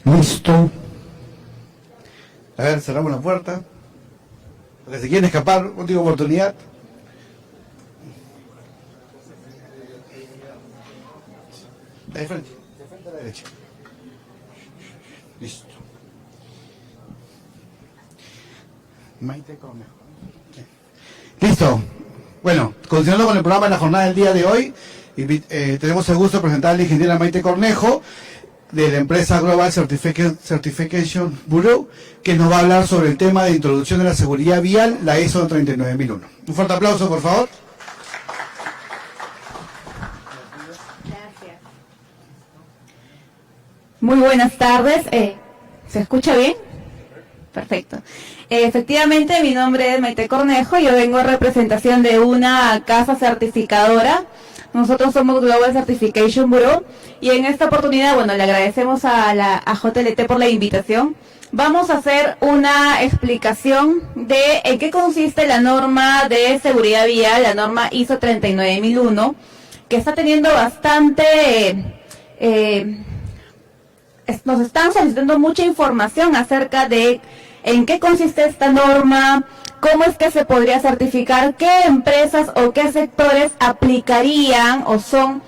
Listo. A ver, cerramos la puerta. Porque si quieren escapar, última oportunidad. De frente a la derecha. Listo. Maite Cornejo. Listo. Bueno, continuando con el programa de la jornada del día de hoy, tenemos el gusto de presentar a la ingeniera Maite Cornejo, de la empresa Global Certification Bureau, que nos va a hablar sobre el tema de introducción de la seguridad vial, la ISO 39001. Un fuerte aplauso, por favor. Gracias. Muy buenas tardes. ¿Se escucha bien? Perfecto. Efectivamente, mi nombre es Maite Cornejo, yo vengo en representación de una casa certificadora. Nosotros somos Global Certification Bureau y en esta oportunidad, bueno, le agradecemos a JLT por la invitación. Vamos a hacer una explicación de en qué consiste la norma de seguridad vial, la norma ISO 39001, que está teniendo bastante... nos están solicitando mucha información acerca de en qué consiste esta norma, cómo es que se podría certificar, qué empresas o qué sectores aplicarían o son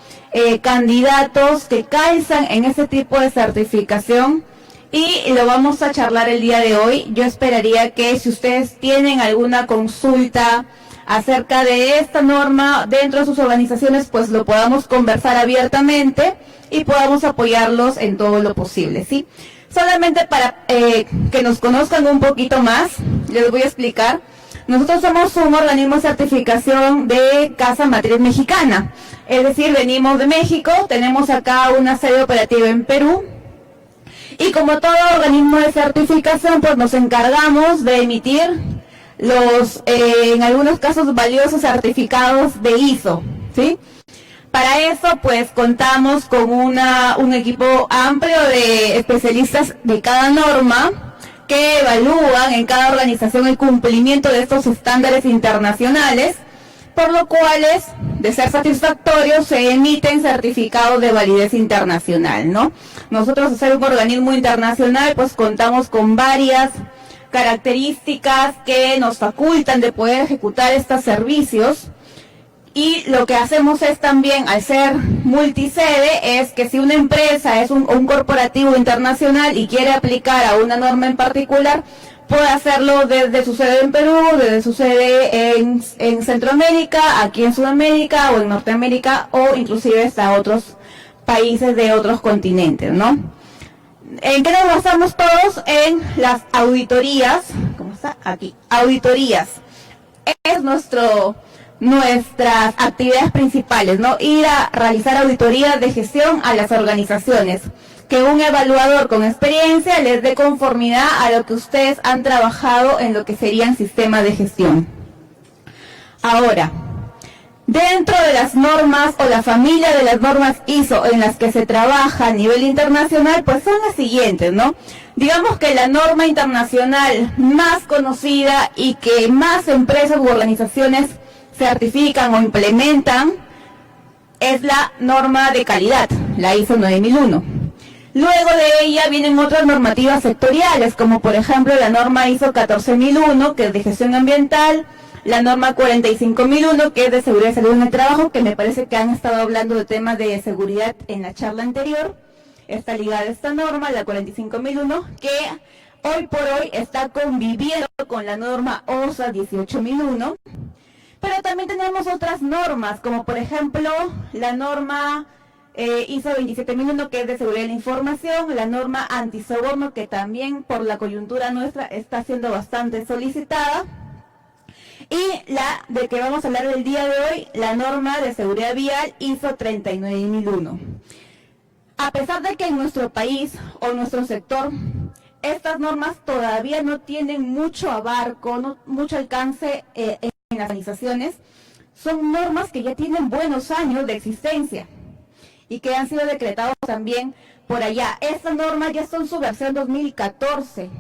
candidatos que calzan en ese tipo de certificación, y lo vamos a charlar el día de hoy. Yo esperaría que si ustedes tienen alguna consulta acerca de esta norma dentro de sus organizaciones, pues lo podamos conversar abiertamente y podamos apoyarlos en todo lo posible, ¿sí? Solamente para que nos conozcan un poquito más, les voy a explicar. Nosotros somos un organismo de certificación de Casa Matriz Mexicana, es decir, venimos de México, tenemos acá una sede operativa en Perú, y como todo organismo de certificación, pues nos encargamos de emitir los, en algunos casos, valiosos certificados de ISO, ¿sí? Para eso, pues, contamos con un equipo amplio de especialistas de cada norma que evalúan en cada organización el cumplimiento de estos estándares internacionales, por lo cual, de ser satisfactorios, se emiten certificados de validez internacional, ¿no? Nosotros, al ser un organismo internacional, pues contamos con varias características que nos facultan de poder ejecutar estos servicios. Y lo que hacemos es también, al ser multisede, es que si una empresa es un corporativo internacional y quiere aplicar a una norma en particular, puede hacerlo desde su sede en Perú, desde su sede en Centroamérica, aquí en Sudamérica o en Norteamérica, o inclusive hasta otros países de otros continentes, ¿no? ¿En qué nos basamos todos? En las auditorías. ¿Cómo está? Aquí. Auditorías. Es nuestras actividades principales, ¿no? Ir a realizar auditorías de gestión a las organizaciones, que un evaluador con experiencia les dé conformidad a lo que ustedes han trabajado en lo que serían sistemas de gestión. Ahora, dentro de las normas o la familia de las normas ISO en las que se trabaja a nivel internacional, pues son las siguientes, ¿no? Digamos que la norma internacional más conocida y que más empresas u organizaciones certifican o implementan es la norma de calidad, la ISO 9001. Luego de ella vienen otras normativas sectoriales, como por ejemplo la norma ISO 14001, que es de gestión ambiental, la norma 45001, que es de seguridad y salud en el trabajo, que me parece que han estado hablando de temas de seguridad en la charla anterior. Está ligada a esta norma, la 45001, que hoy por hoy está conviviendo con la norma OSA 18001. Pero también tenemos otras normas, como por ejemplo la norma ISO 27001, que es de seguridad de la información, la norma antisoborno, que también por la coyuntura nuestra está siendo bastante solicitada, y la de que vamos a hablar del día de hoy, la norma de seguridad vial ISO 39001. A pesar de que en nuestro país o nuestro sector estas normas todavía no tienen mucho abarco, mucho alcance en las organizaciones, son normas que ya tienen buenos años de existencia y que han sido decretados también por allá. Esta norma ya está en su versión 2014,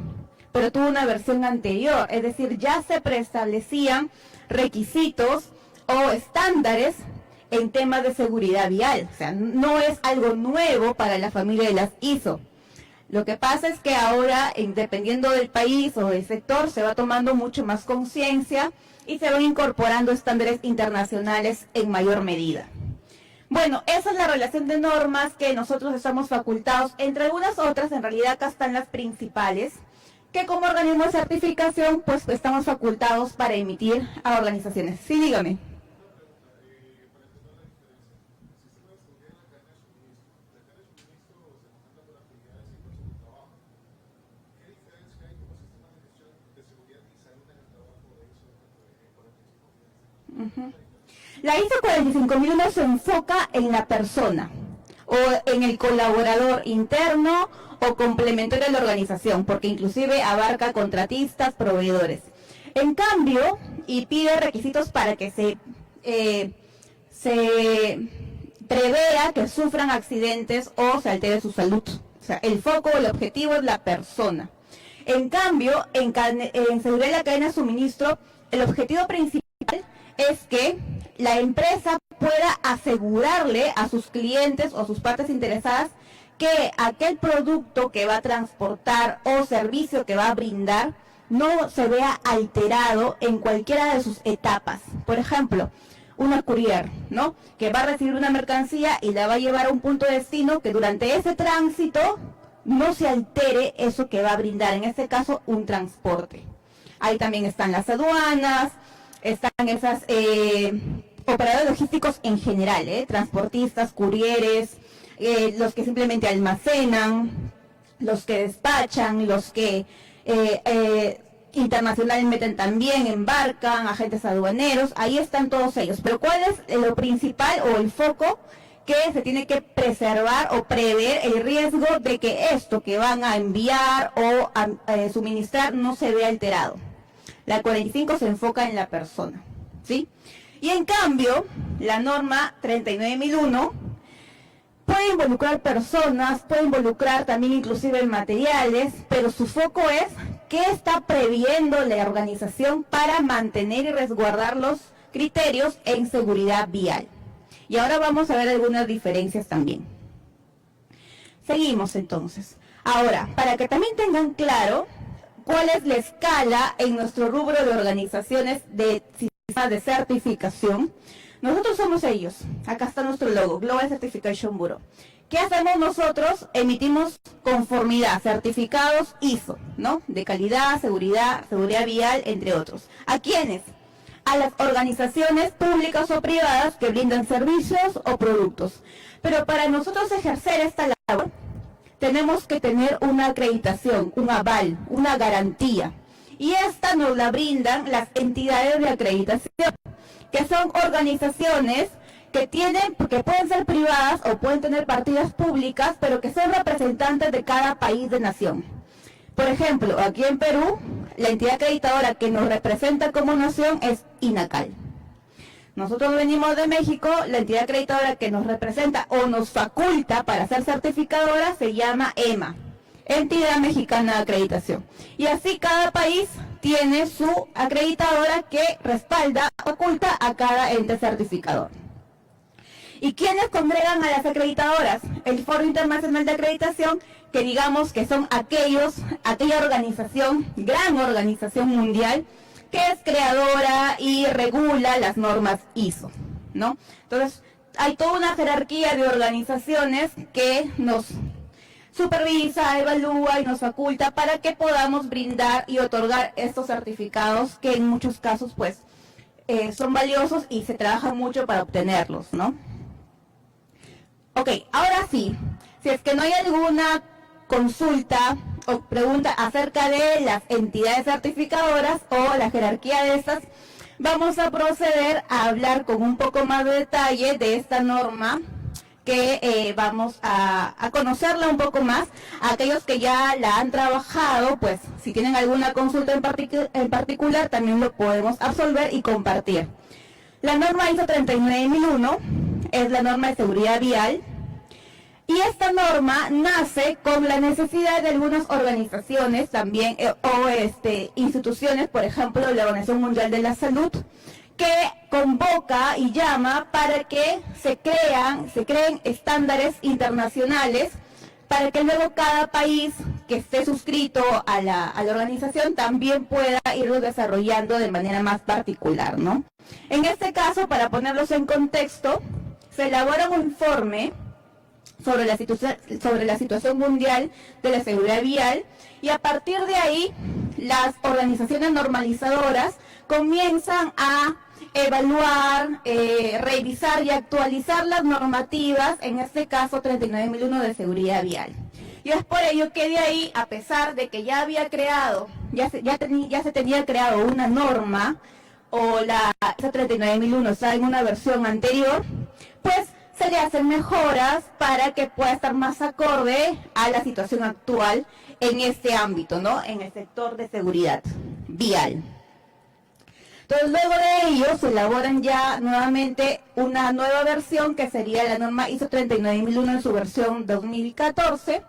pero tuvo una versión anterior, es decir, ya se preestablecían requisitos o estándares en temas de seguridad vial. O sea, no es algo nuevo para la familia de las ISO. Lo que pasa es que ahora, dependiendo del país o del sector, se va tomando mucho más conciencia y se van incorporando estándares internacionales en mayor medida. Bueno, esa es la relación de normas que nosotros estamos facultados, entre algunas otras, en realidad acá están las principales, que como organismo de certificación, pues estamos facultados para emitir a organizaciones. Sí, dígame. La ISO 45001 se enfoca en la persona o en el colaborador interno o complementario de la organización, porque inclusive abarca contratistas, proveedores. En cambio, y pide requisitos para que se prevea que sufran accidentes o se altere su salud. O sea, el foco o el objetivo es la persona. En cambio, en seguridad de la cadena de suministro, el objetivo principal es que la empresa pueda asegurarle a sus clientes o a sus partes interesadas que aquel producto que va a transportar o servicio que va a brindar no se vea alterado en cualquiera de sus etapas. Por ejemplo, una courier, ¿no?, que va a recibir una mercancía y la va a llevar a un punto de destino, que durante ese tránsito no se altere eso que va a brindar, en este caso un transporte. Ahí también están las aduanas, están esas operadores logísticos en general, transportistas, courieres, los que simplemente almacenan, los que despachan, los que internacionalmente también embarcan, agentes aduaneros, ahí están todos ellos. Pero ¿cuál es lo principal o el foco que se tiene que preservar o prever el riesgo de que esto que van a enviar o a suministrar no se vea alterado? La 45 se enfoca en la persona, ¿sí? Y en cambio, la norma 39001 puede involucrar personas, puede involucrar también inclusive materiales, pero su foco es qué está previendo la organización para mantener y resguardar los criterios en seguridad vial. Y ahora vamos a ver algunas diferencias también. Seguimos entonces. Ahora, para que también tengan claro cuál es la escala en nuestro rubro de organizaciones de sistemas de certificación, nosotros somos ellos. Acá está nuestro logo, Global Certification Bureau. ¿Qué hacemos nosotros? Emitimos conformidad, certificados ISO, ¿no?, de calidad, seguridad vial, entre otros. ¿A quiénes? A las organizaciones públicas o privadas que brindan servicios o productos. Pero para nosotros ejercer esta labor, tenemos que tener una acreditación, un aval, una garantía. Y esta nos la brindan las entidades de acreditación, que son organizaciones que pueden ser privadas o pueden tener partidas públicas, pero que son representantes de cada país de nación. Por ejemplo, aquí en Perú, la entidad acreditadora que nos representa como nación es INACAL. Nosotros venimos de México, la entidad acreditadora que nos representa o nos faculta para ser certificadora se llama EMA, Entidad Mexicana de Acreditación. Y así cada país tiene su acreditadora que respalda, faculta a cada ente certificador. ¿Y quiénes congregan a las acreditadoras? El Foro Internacional de Acreditación, que digamos que son aquella organización, gran organización mundial, que es creadora y regula las normas ISO, ¿no? Entonces, hay toda una jerarquía de organizaciones que nos supervisa, evalúa y nos faculta para que podamos brindar y otorgar estos certificados que en muchos casos, pues, son valiosos y se trabaja mucho para obtenerlos, ¿no? Ok, ahora sí, si es que no hay alguna consulta o pregunta acerca de las entidades certificadoras o la jerarquía de estas, vamos a proceder a hablar con un poco más de detalle de esta norma, que vamos a conocerla un poco más. Aquellos que ya la han trabajado, pues si tienen alguna consulta en particular, también lo podemos absolver y compartir. La norma ISO 39001 es la norma de seguridad vial Y esta norma nace con la necesidad de algunas organizaciones también, instituciones, por ejemplo, la Organización Mundial de la Salud, que convoca y llama para que se creen estándares internacionales para que luego cada país que esté suscrito a la organización también pueda irlo desarrollando de manera más particular, ¿no? En este caso, para ponerlos en contexto, se elabora un informe sobre la situación mundial de la seguridad vial, y a partir de ahí las organizaciones normalizadoras comienzan a evaluar, revisar y actualizar las normativas, en este caso 39.001 de seguridad vial. Y es por ello que de ahí, a pesar de que ya se tenía creado una norma, o esa 39.001 está en una versión anterior, pues se le hacen mejoras para que pueda estar más acorde a la situación actual en este ámbito, ¿no? En el sector de seguridad vial. Entonces, luego de ello, se elaboran ya nuevamente una nueva versión, que sería la norma ISO 39.001 en su versión 2014,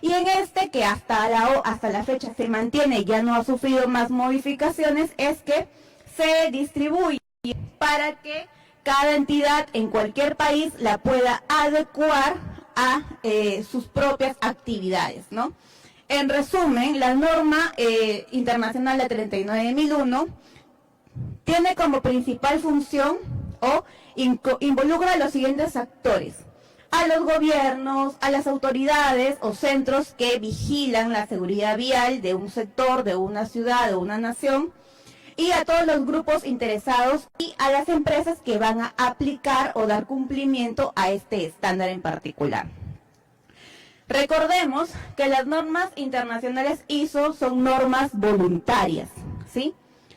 y en este, que hasta la fecha se mantiene, ya no ha sufrido más modificaciones, es que se distribuye para que cada entidad en cualquier país la pueda adecuar a sus propias actividades, ¿no? En resumen, la norma internacional de 39.001 tiene como principal función o involucra a los siguientes actores: a los gobiernos, a las autoridades o centros que vigilan la seguridad vial de un sector, de una ciudad, de una nación, y a todos los grupos interesados y a las empresas que van a aplicar o dar cumplimiento a este estándar en particular. Recordemos que las normas internacionales ISO son normas voluntarias, ¿sí?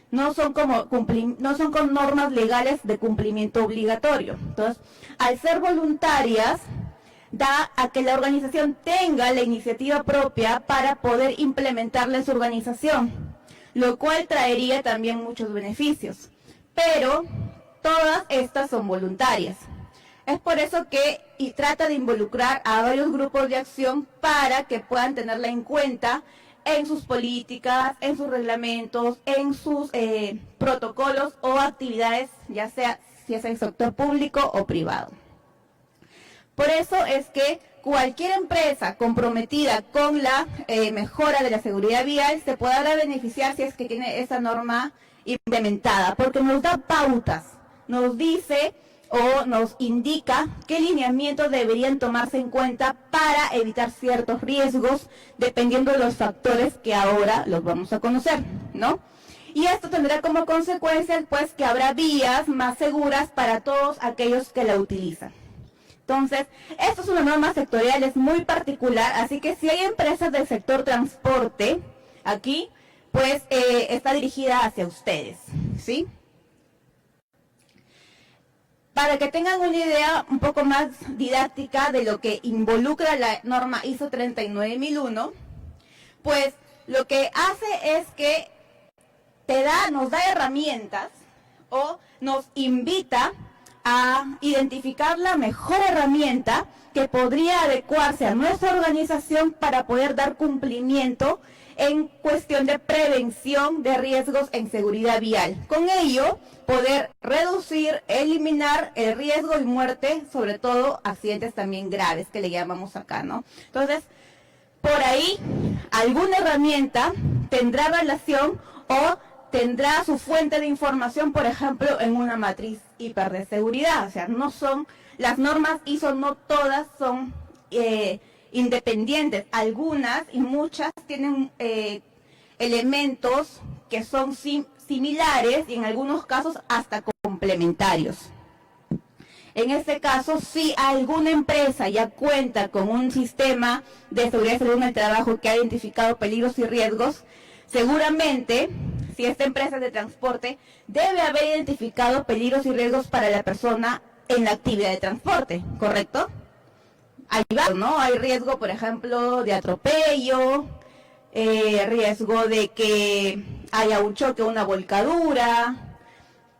No son con normas legales de cumplimiento obligatorio. Entonces, al ser voluntarias, da a que la organización tenga la iniciativa propia para poder implementarla en su organización, lo cual traería también muchos beneficios. Pero todas estas son voluntarias. Es por eso que trata de involucrar a varios grupos de acción para que puedan tenerla en cuenta en sus políticas, en sus reglamentos, en sus protocolos o actividades, ya sea si es en sector público o privado. Por eso es que cualquier empresa comprometida con la mejora de la seguridad vial se podrá beneficiar si es que tiene esa norma implementada, porque nos da pautas, nos dice o nos indica qué lineamientos deberían tomarse en cuenta para evitar ciertos riesgos, dependiendo de los factores que ahora los vamos a conocer, ¿no? Y esto tendrá como consecuencia, pues, que habrá vías más seguras para todos aquellos que la utilizan. Entonces, esto es una norma sectorial, es muy particular, así que si hay empresas del sector transporte, aquí, pues, está dirigida hacia ustedes, ¿sí? Para que tengan una idea un poco más didáctica de lo que involucra la norma ISO 39.001, pues lo que hace es que nos da herramientas o nos invita a identificar la mejor herramienta que podría adecuarse a nuestra organización para poder dar cumplimiento en cuestión de prevención de riesgos en seguridad vial. Con ello, poder reducir, eliminar el riesgo y muerte, sobre todo accidentes también graves, que le llamamos acá, ¿no? Entonces, por ahí, alguna herramienta tendrá relación o tendrá su fuente de información, por ejemplo, en una matriz hiper de seguridad. O sea, no son, las normas ISO no todas son independientes, algunas y muchas tienen elementos que son similares y en algunos casos hasta complementarios. En este caso, si alguna empresa ya cuenta con un sistema de seguridad y salud en el trabajo que ha identificado peligros y riesgos, seguramente, si esta empresa es de transporte, debe haber identificado peligros y riesgos para la persona en la actividad de transporte, ¿correcto? Hay varios, ¿no? Hay riesgo, por ejemplo, de atropello, riesgo de que haya un choque o una volcadura,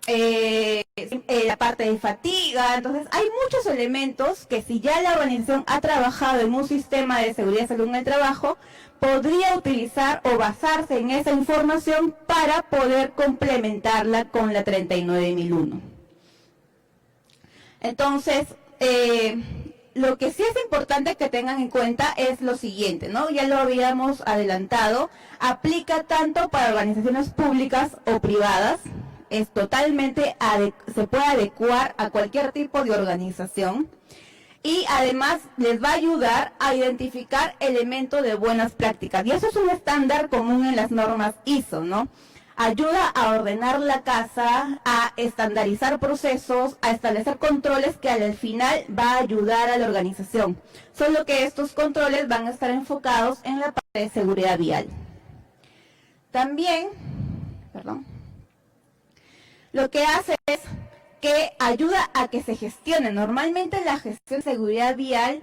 la parte de fatiga. Entonces hay muchos elementos que si ya la organización ha trabajado en un sistema de seguridad y salud en el trabajo, podría utilizar o basarse en esa información para poder complementarla con la 39001. Entonces, lo que sí es importante que tengan en cuenta es lo siguiente, ¿no? Ya lo habíamos adelantado, aplica tanto para organizaciones públicas o privadas, es totalmente, se puede adecuar a cualquier tipo de organización y además les va a ayudar a identificar elementos de buenas prácticas. Y eso es un estándar común en las normas ISO, ¿no? Ayuda a ordenar la casa, a estandarizar procesos, a establecer controles que al final va a ayudar a la organización. Solo que estos controles van a estar enfocados en la parte de seguridad vial. También, lo que hace es que ayuda a que se gestione. Normalmente la gestión de seguridad vial,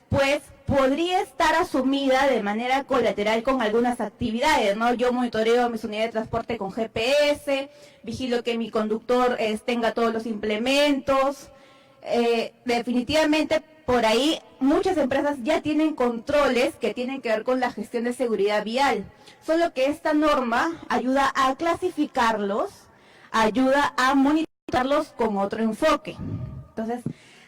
pues, podría estar asumida de manera colateral con algunas actividades, ¿no? Yo monitoreo mis unidades de transporte con GPS, vigilo que mi conductor tenga todos los implementos. Definitivamente, por ahí, muchas empresas ya tienen controles que tienen que ver con la gestión de seguridad vial. Solo que esta norma ayuda a clasificarlos, ayuda a monitorearlos con otro enfoque. Entonces,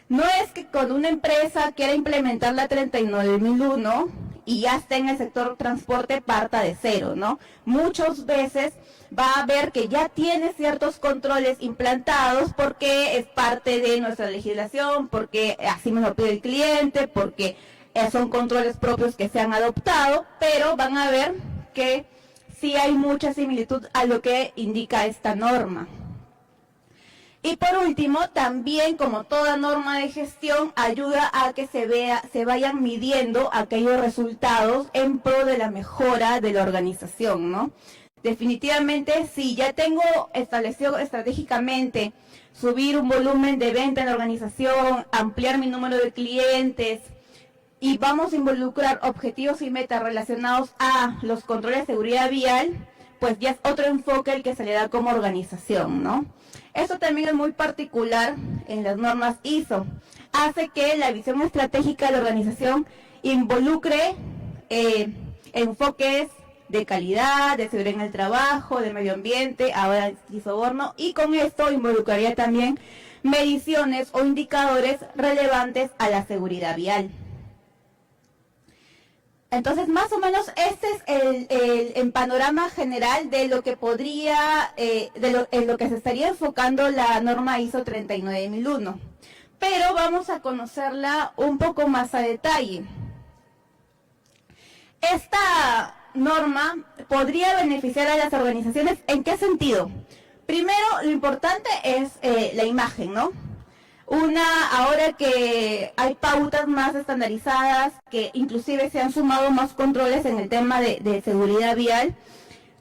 no es que cuando una empresa quiera implementar la 39001 y ya esté en el sector transporte parta de cero, ¿no? Muchas veces va a ver que ya tiene ciertos controles implantados porque es parte de nuestra legislación, porque así me lo pide el cliente, porque son controles propios que se han adoptado, pero van a ver que sí hay mucha similitud a lo que indica esta norma. Y por último, también como toda norma de gestión, ayuda a que se vayan midiendo aquellos resultados en pro de la mejora de la organización, ¿no? Definitivamente, si ya tengo establecido estratégicamente subir un volumen de venta en la organización, ampliar mi número de clientes, y vamos a involucrar objetivos y metas relacionados a los controles de seguridad vial, pues ya es otro enfoque el que se le da como organización, ¿no? Eso también es muy particular en las normas ISO. Hace que la visión estratégica de la organización involucre enfoques de calidad, de seguridad en el trabajo, de medio ambiente, ahora y soborno, y con esto involucraría también mediciones o indicadores relevantes a la seguridad vial. Entonces, más o menos, este es el panorama general de lo que podría, en lo que se estaría enfocando la norma ISO 39001. Pero vamos a conocerla un poco más a detalle. Esta norma podría beneficiar a las organizaciones, ¿en qué sentido? Primero, lo importante es la imagen, ¿no? Ahora que hay pautas más estandarizadas, que inclusive se han sumado más controles en el tema de seguridad vial,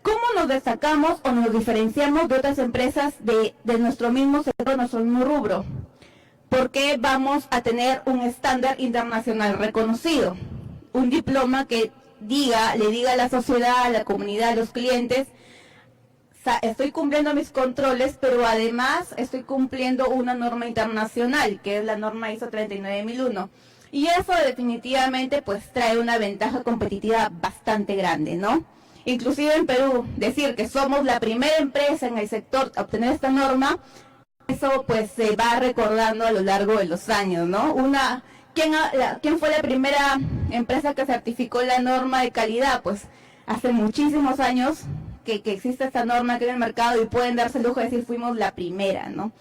¿cómo nos destacamos o nos diferenciamos de otras empresas de nuestro mismo sector, nuestro mismo rubro? Porque vamos a tener un estándar internacional reconocido, un diploma que le diga a la sociedad, a la comunidad, a los clientes, estoy cumpliendo mis controles, pero además estoy cumpliendo una norma internacional, que es la norma ISO 39001. Y eso definitivamente pues trae una ventaja competitiva bastante grande, ¿no? Inclusive en Perú, decir que somos la primera empresa en el sector a obtener esta norma, eso pues se va recordando a lo largo de los años, ¿no? ¿Quién fue la primera empresa que certificó la norma de calidad? Pues hace muchísimos años que existe esta norma aquí en el mercado y pueden darse el lujo de decir fuimos la primera, ¿no?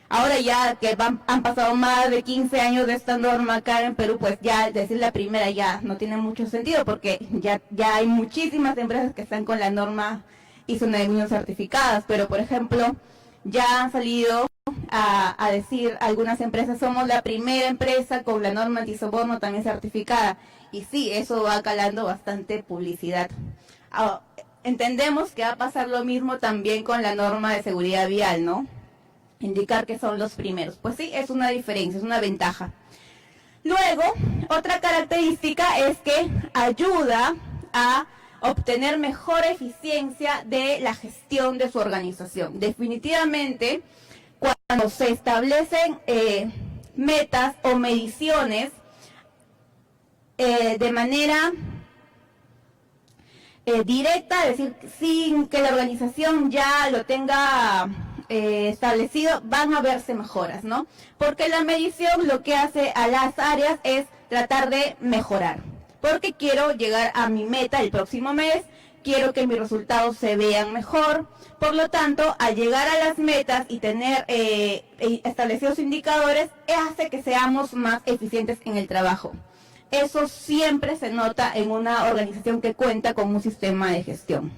Ahora ya que han pasado más de 15 años de esta norma acá en Perú, pues ya decir la primera ya no tiene mucho sentido porque ya hay muchísimas empresas que están con la norma ISO 9001 certificadas, pero por ejemplo ya han salido a decir algunas empresas somos la primera empresa con la norma antisoborno también certificada, y sí, eso va calando bastante publicidad. Entendemos que va a pasar lo mismo también con la norma de seguridad vial, ¿no? Indicar que son los primeros. Pues sí, es una diferencia, es una ventaja. Luego, otra característica es que ayuda a obtener mejor eficiencia de la gestión de su organización. Definitivamente, cuando se establecen metas o mediciones de manera directa, es decir, sin que la organización ya lo tenga establecido, van a verse mejoras, ¿no? Porque la medición lo que hace a las áreas es tratar de mejorar. Porque quiero llegar a mi meta el próximo mes, quiero que mis resultados se vean mejor. Por lo tanto, al llegar a las metas y tener establecidos indicadores, hace que seamos más eficientes en el trabajo. Eso siempre se nota en una organización que cuenta con un sistema de gestión.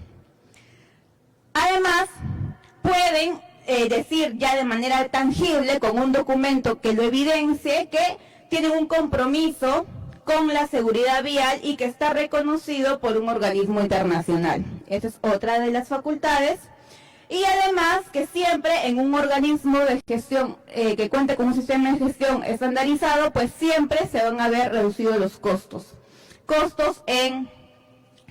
Además, pueden decir ya de manera tangible, con un documento que lo evidencie, que tienen un compromiso con la seguridad vial y que está reconocido por un organismo internacional. Esa es otra de las facultades. Y además que siempre en un organismo de gestión que cuente con un sistema de gestión estandarizado, pues siempre se van a ver reducidos los costos. Costos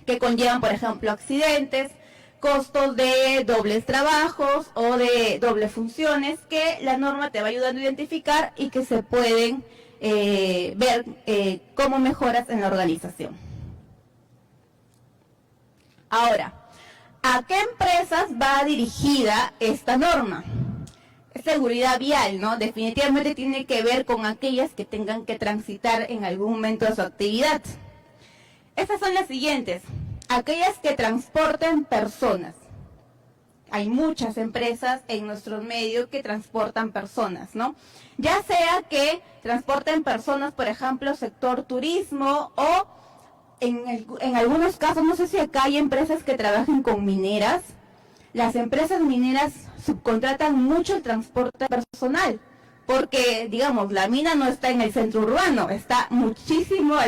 que conllevan, por ejemplo, accidentes, costos de dobles trabajos o de dobles funciones que la norma te va ayudando a identificar y que se pueden ver como mejoras en la organización. Ahora, ¿a qué empresas va dirigida esta norma? Seguridad vial, ¿no? Definitivamente tiene que ver con aquellas que tengan que transitar en algún momento de su actividad. Estas son las siguientes. Aquellas que transporten personas. Hay muchas empresas en nuestro medio que transportan personas, ¿no? Ya sea que transporten personas, por ejemplo, sector turismo o en algunos casos, no sé si acá hay empresas que trabajan con mineras. Las empresas mineras subcontratan mucho el transporte personal, porque, digamos, la mina no está en el centro urbano, está a muchísima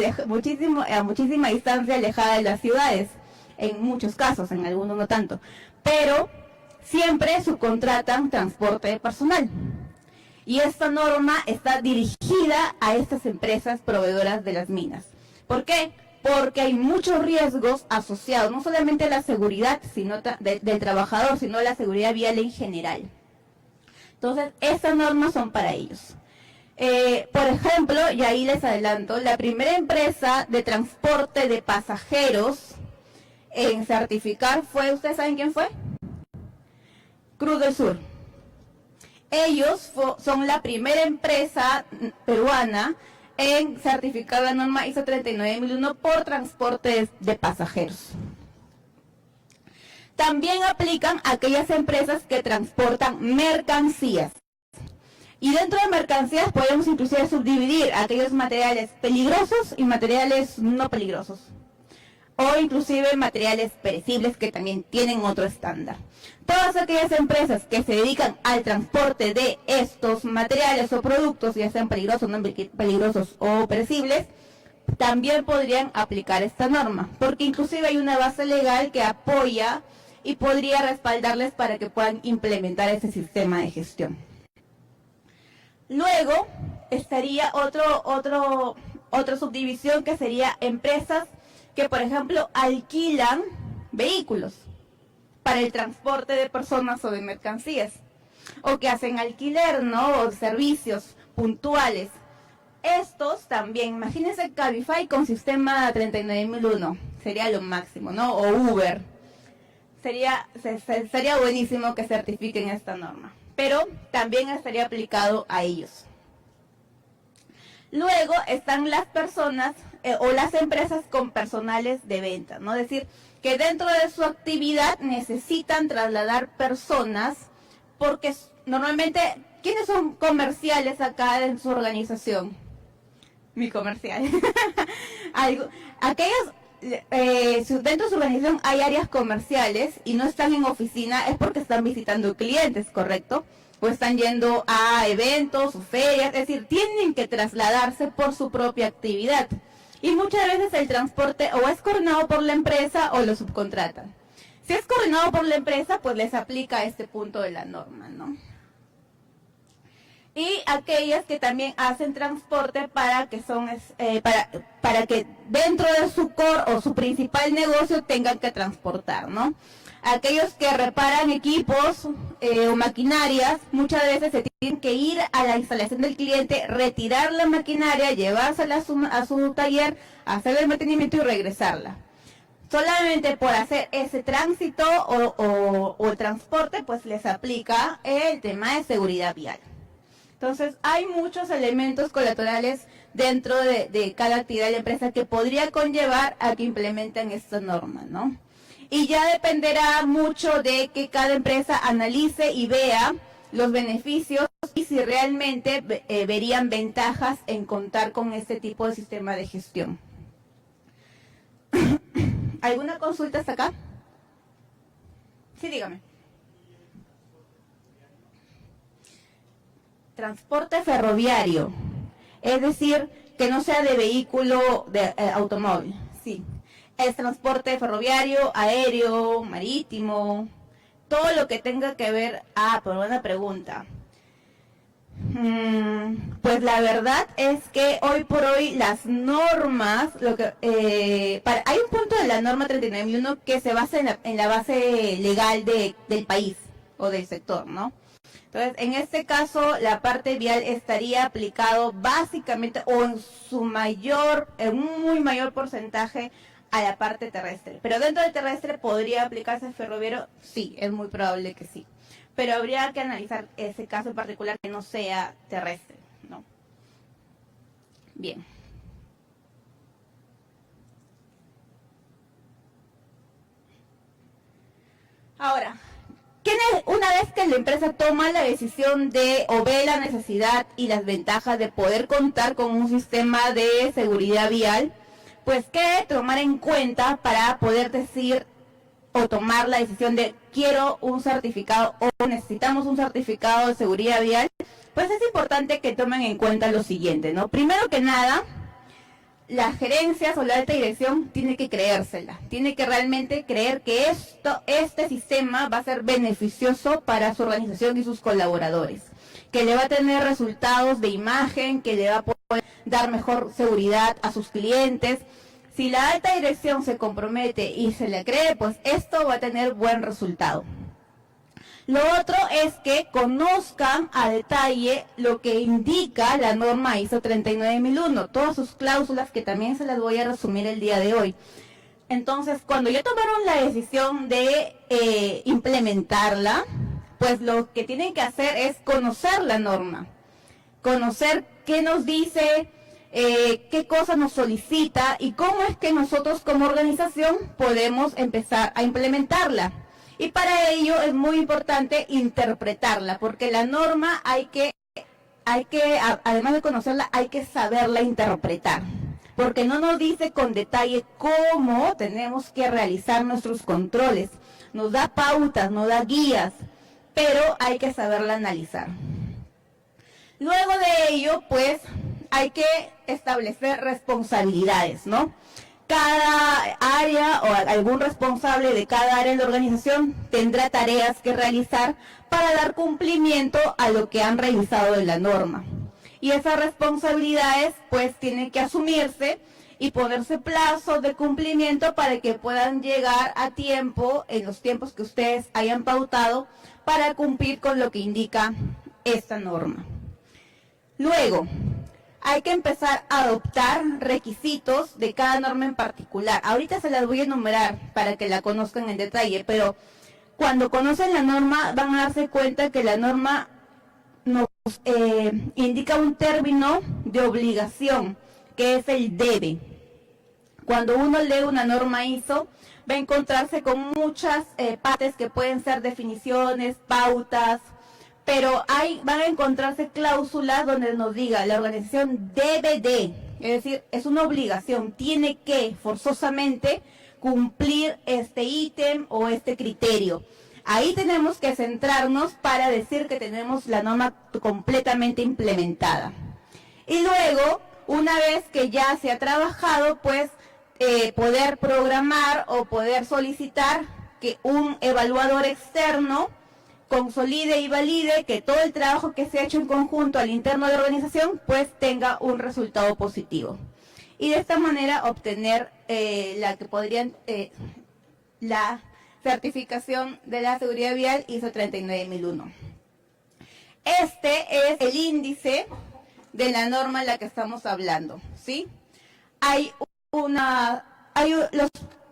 distancia alejada de las ciudades, en muchos casos, en algunos no tanto, pero siempre subcontratan transporte personal. Y esta norma está dirigida a estas empresas proveedoras de las minas. ¿Por qué? Porque hay muchos riesgos asociados, no solamente a la seguridad del trabajador, sino a la seguridad vial en general. Entonces, estas normas son para ellos. Por ejemplo, y ahí les adelanto, la primera empresa de transporte de pasajeros en certificar fue, ¿ustedes saben quién fue? Cruz del Sur. Ellos son la primera empresa peruana en certificar la norma ISO 39001 por transportes de pasajeros. También aplican a aquellas empresas que transportan mercancías. Y dentro de mercancías podemos inclusive subdividir aquellos materiales peligrosos y materiales no peligrosos. O inclusive materiales perecibles que también tienen otro estándar. Todas aquellas empresas que se dedican al transporte de estos materiales o productos, ya sean peligrosos, no peligrosos o perecibles, también podrían aplicar esta norma, porque inclusive hay una base legal que apoya y podría respaldarles para que puedan implementar ese sistema de gestión. Luego estaría otra subdivisión que sería empresas que, por ejemplo, alquilan vehículos para el transporte de personas o de mercancías, o que hacen alquiler, ¿no? O servicios puntuales. Estos también, imagínense Cabify con sistema 39001, sería lo máximo, ¿no? O Uber. Sería buenísimo que certifiquen esta norma, pero también estaría aplicado a ellos. Luego están las personas o las empresas con personales de venta, ¿no? Es decir, que dentro de su actividad necesitan trasladar personas, porque normalmente, ¿quiénes son comerciales acá en su organización? Mi comercial. Aquellos, dentro de su organización hay áreas comerciales y no están en oficina, es porque están visitando clientes, ¿correcto? O están yendo a eventos o ferias, es decir, tienen que trasladarse por su propia actividad. Y muchas veces el transporte o es coordinado por la empresa o lo subcontratan. Si es coordinado por la empresa, pues les aplica este punto de la norma, ¿no? y aquellas que también hacen transporte para que son para que dentro de su core o su principal negocio tengan que transportar, ¿no? Aquellos que reparan equipos o maquinarias, muchas veces se tienen que ir a la instalación del cliente, retirar la maquinaria, llevársela a su taller, hacer el mantenimiento y regresarla. Solamente por hacer ese tránsito o el transporte, pues les aplica el tema de seguridad vial. Entonces, hay muchos elementos colaterales dentro de cada actividad de la empresa que podría conllevar a que implementen esta norma, ¿no? Y ya dependerá mucho de que cada empresa analice y vea los beneficios y si realmente verían ventajas en contar con este tipo de sistema de gestión. ¿Alguna consulta hasta acá? Sí, dígame. Transporte ferroviario, es decir, que no sea de vehículo de automóvil, sí. Es transporte ferroviario, aéreo, marítimo, todo lo que tenga que ver. Por una pregunta. Pues la verdad es que hoy por hoy las normas, hay un punto de la norma 39.001 que se basa en la base legal del país o del sector, ¿no? Entonces, en este caso, la parte vial estaría aplicado básicamente o en un muy mayor porcentaje a la parte terrestre. Pero dentro del terrestre podría aplicarse el ferroviario, sí, es muy probable que sí. Pero habría que analizar ese caso en particular que no sea terrestre, ¿no? Bien. Ahora, una vez que la empresa toma la decisión o ve la necesidad y las ventajas de poder contar con un sistema de seguridad vial, pues ¿qué tomar en cuenta para poder decir o tomar la decisión de quiero un certificado o necesitamos un certificado de seguridad vial? Pues es importante que tomen en cuenta lo siguiente, ¿no? Primero que nada, las gerencias o la alta dirección tiene que creérsela, tiene que realmente creer que este sistema va a ser beneficioso para su organización y sus colaboradores, que le va a tener resultados de imagen, que le va a poder dar mejor seguridad a sus clientes. Si la alta dirección se compromete y se le cree, pues esto va a tener buen resultado. Lo otro es que conozcan a detalle lo que indica la norma ISO 39001, todas sus cláusulas, que también se las voy a resumir el día de hoy. Entonces, cuando ya tomaron la decisión de implementarla, pues lo que tienen que hacer es conocer la norma, conocer qué nos dice, qué cosa nos solicita y cómo es que nosotros como organización podemos empezar a implementarla. Y para ello es muy importante interpretarla, porque la norma además de conocerla, hay que saberla interpretar, porque no nos dice con detalle cómo tenemos que realizar nuestros controles, nos da pautas, nos da guías, pero hay que saberla analizar. Luego de ello, pues, hay que establecer responsabilidades, ¿no? Cada área o algún responsable de cada área de la organización tendrá tareas que realizar para dar cumplimiento a lo que han revisado de la norma. Y esas responsabilidades pues tienen que asumirse y ponerse plazos de cumplimiento para que puedan llegar a tiempo, en los tiempos que ustedes hayan pautado, para cumplir con lo que indica esta norma. Luego, hay que empezar a adoptar requisitos de cada norma en particular. Ahorita se las voy a enumerar para que la conozcan en detalle, pero cuando conocen la norma van a darse cuenta que la norma nos indica un término de obligación, que es el debe. Cuando uno lee una norma ISO, va a encontrarse con muchas partes que pueden ser definiciones, pautas, pero van a encontrarse cláusulas donde nos diga la organización debe de, es decir, es una obligación, tiene que forzosamente cumplir este ítem o este criterio. Ahí tenemos que centrarnos para decir que tenemos la norma completamente implementada. Y luego, una vez que ya se ha trabajado, pues poder programar o poder solicitar que un evaluador externo consolide y valide que todo el trabajo que se ha hecho en conjunto al interno de la organización pues tenga un resultado positivo. Y de esta manera obtener la certificación de la seguridad vial ISO 39001. Este es el índice de la norma en la que estamos hablando, ¿sí? Hay los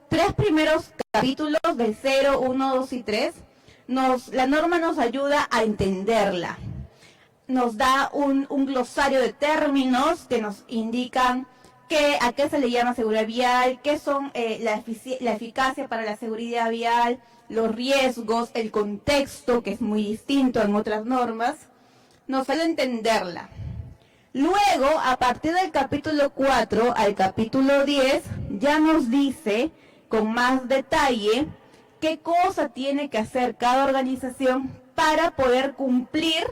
3 primeros capítulos del 0, 1, 2 y 3. La norma nos ayuda a entenderla. Nos da un glosario de términos que nos indican a qué se le llama seguridad vial, qué son la eficacia para la seguridad vial, los riesgos, el contexto, que es muy distinto en otras normas. Nos ayuda a entenderla. Luego, a partir del capítulo 4 al capítulo 10, ya nos dice con más detalle qué cosa tiene que hacer cada organización para poder cumplir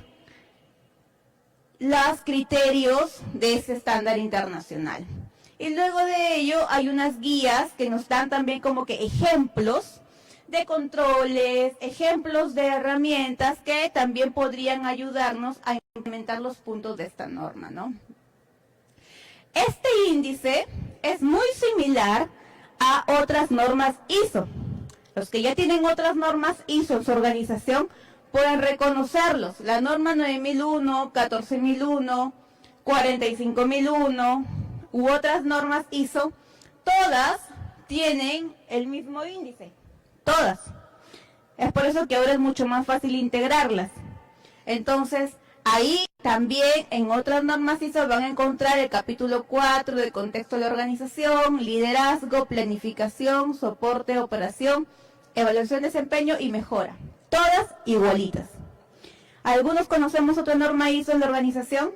los criterios de ese estándar internacional. Y luego de ello hay unas guías que nos dan también como que ejemplos de controles, ejemplos de herramientas que también podrían ayudarnos a implementar los puntos de esta norma, ¿no? Este índice es muy similar a otras normas ISO. Los que ya tienen otras normas ISO en su organización pueden reconocerlos. La norma 9001, 14001, 45001 u otras normas ISO, todas tienen el mismo índice. Todas. Es por eso que ahora es mucho más fácil integrarlas. Entonces, ahí también en otras normas ISO van a encontrar el capítulo 4 de contexto de la organización, liderazgo, planificación, soporte, operación, evaluación de desempeño y mejora. Todas igualitas. ¿Algunos conocemos otra norma ISO en la organización?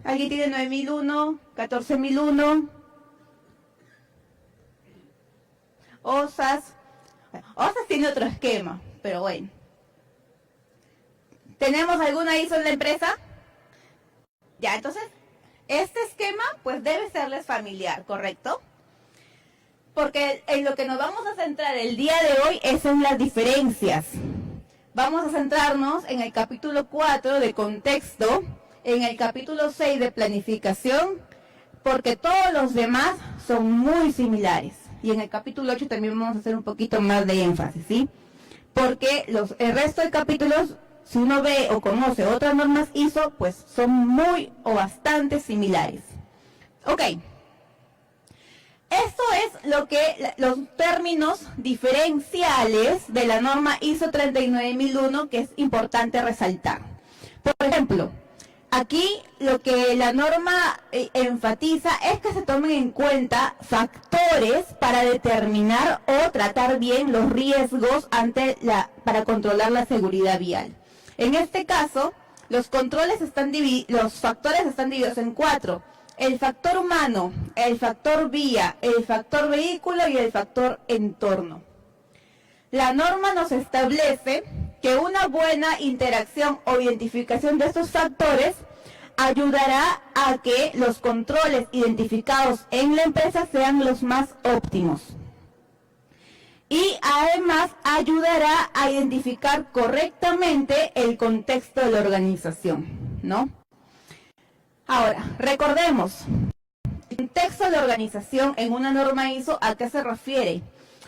¿Alguien tiene 9001, 14001? OSAS. OSAS tiene otro esquema, pero bueno. ¿Tenemos alguna ISO en la empresa? Ya, entonces, este esquema pues debe serles familiar, ¿correcto? Porque en lo que nos vamos a centrar el día de hoy es en las diferencias. Vamos a centrarnos en el capítulo 4 de contexto, en el capítulo 6 de planificación, porque todos los demás son muy similares. Y en el capítulo 8 también vamos a hacer un poquito más de énfasis, ¿sí? Porque el resto de capítulos, si uno ve o conoce otras normas ISO, pues son muy o bastante similares. Ok. Esto es los términos diferenciales de la norma ISO 39001 que es importante resaltar. Por ejemplo, aquí lo que la norma enfatiza es que se tomen en cuenta factores para determinar o tratar bien los riesgos para controlar la seguridad vial. En este caso, los factores están divididos en 4. El factor humano, el factor vía, el factor vehículo y el factor entorno. La norma nos establece que una buena interacción o identificación de estos factores ayudará a que los controles identificados en la empresa sean los más óptimos. Y además ayudará a identificar correctamente el contexto de la organización, ¿no? Ahora, recordemos, el contexto de la organización en una norma ISO, ¿a qué se refiere?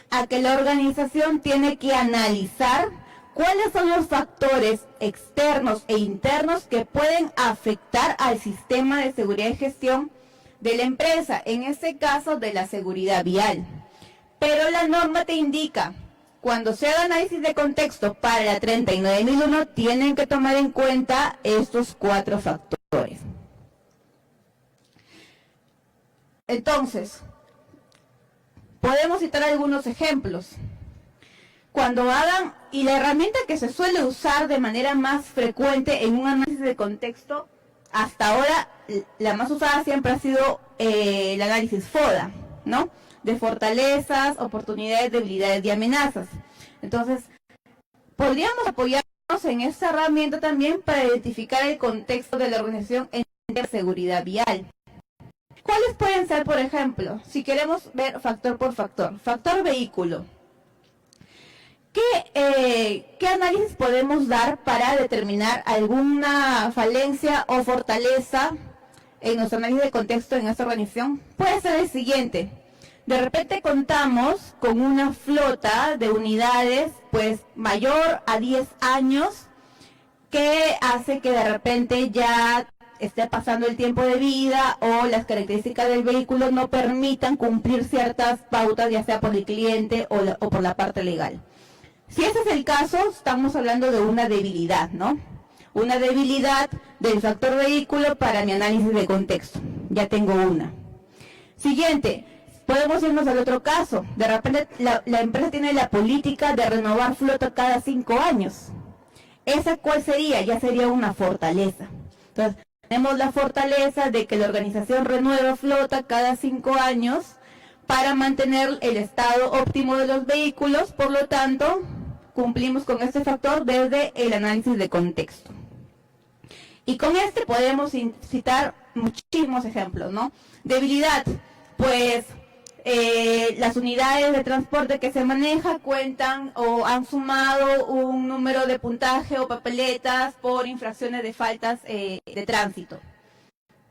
A que la organización tiene que analizar cuáles son los factores externos e internos que pueden afectar al sistema de seguridad y gestión de la empresa, en este caso de la seguridad vial. Pero la norma te indica, cuando se haga análisis de contexto para la 39001, tienen que tomar en cuenta estos 4 factores. Entonces, podemos citar algunos ejemplos. Cuando hagan, y la herramienta que se suele usar de manera más frecuente en un análisis de contexto, hasta ahora la más usada siempre ha sido el análisis FODA, ¿no? De fortalezas, oportunidades, debilidades y amenazas. Entonces, podríamos apoyarnos en esta herramienta también para identificar el contexto de la organización en seguridad vial. ¿Cuáles pueden ser, por ejemplo, si queremos ver factor por factor? Factor vehículo. ¿Qué ¿qué análisis podemos dar para determinar alguna falencia o fortaleza en nuestro análisis de contexto en esta organización? Puede ser el siguiente. De repente contamos con una flota de unidades pues mayor a 10 años que hace que de repente ya esté pasando el tiempo de vida o las características del vehículo no permitan cumplir ciertas pautas, ya sea por el cliente o por la parte legal. Si ese es el caso, estamos hablando de una debilidad, ¿no? Una debilidad del factor vehículo para mi análisis de contexto. Ya tengo una. Siguiente. Podemos irnos al otro caso. De repente la empresa tiene la política de renovar flota cada 5 años. ¿Esa cuál sería? Ya sería una fortaleza. Entonces, tenemos la fortaleza de que la organización renueva flota cada 5 años para mantener el estado óptimo de los vehículos. Por lo tanto, cumplimos con este factor desde el análisis de contexto. Y con este podemos citar muchísimos ejemplos, ¿no? Debilidad, pues las unidades de transporte que se maneja cuentan o han sumado un número de puntaje o papeletas por infracciones de faltas de tránsito.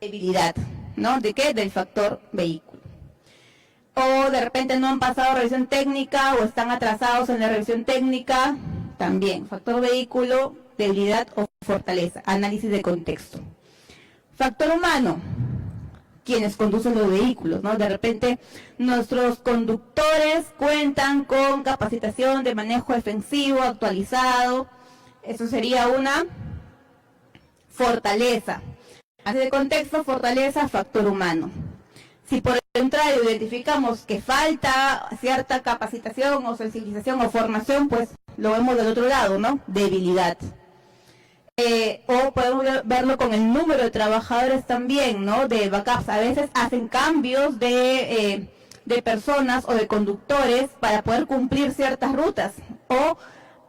Debilidad, ¿no? ¿De qué? Del factor vehículo. O de repente no han pasado revisión técnica o están atrasados en la revisión técnica, también. Factor vehículo, debilidad o fortaleza. Análisis de contexto. Factor humano. Quienes conducen los vehículos, ¿no? De repente nuestros conductores cuentan con capacitación de manejo defensivo actualizado. Eso sería una fortaleza. Así de contexto, fortaleza, factor humano. Si por el contrario identificamos que falta cierta capacitación o sensibilización o formación, pues lo vemos del otro lado, ¿no? Debilidad. O podemos verlo con el número de trabajadores también, ¿no? De backups. A veces hacen cambios de personas o de conductores para poder cumplir ciertas rutas. O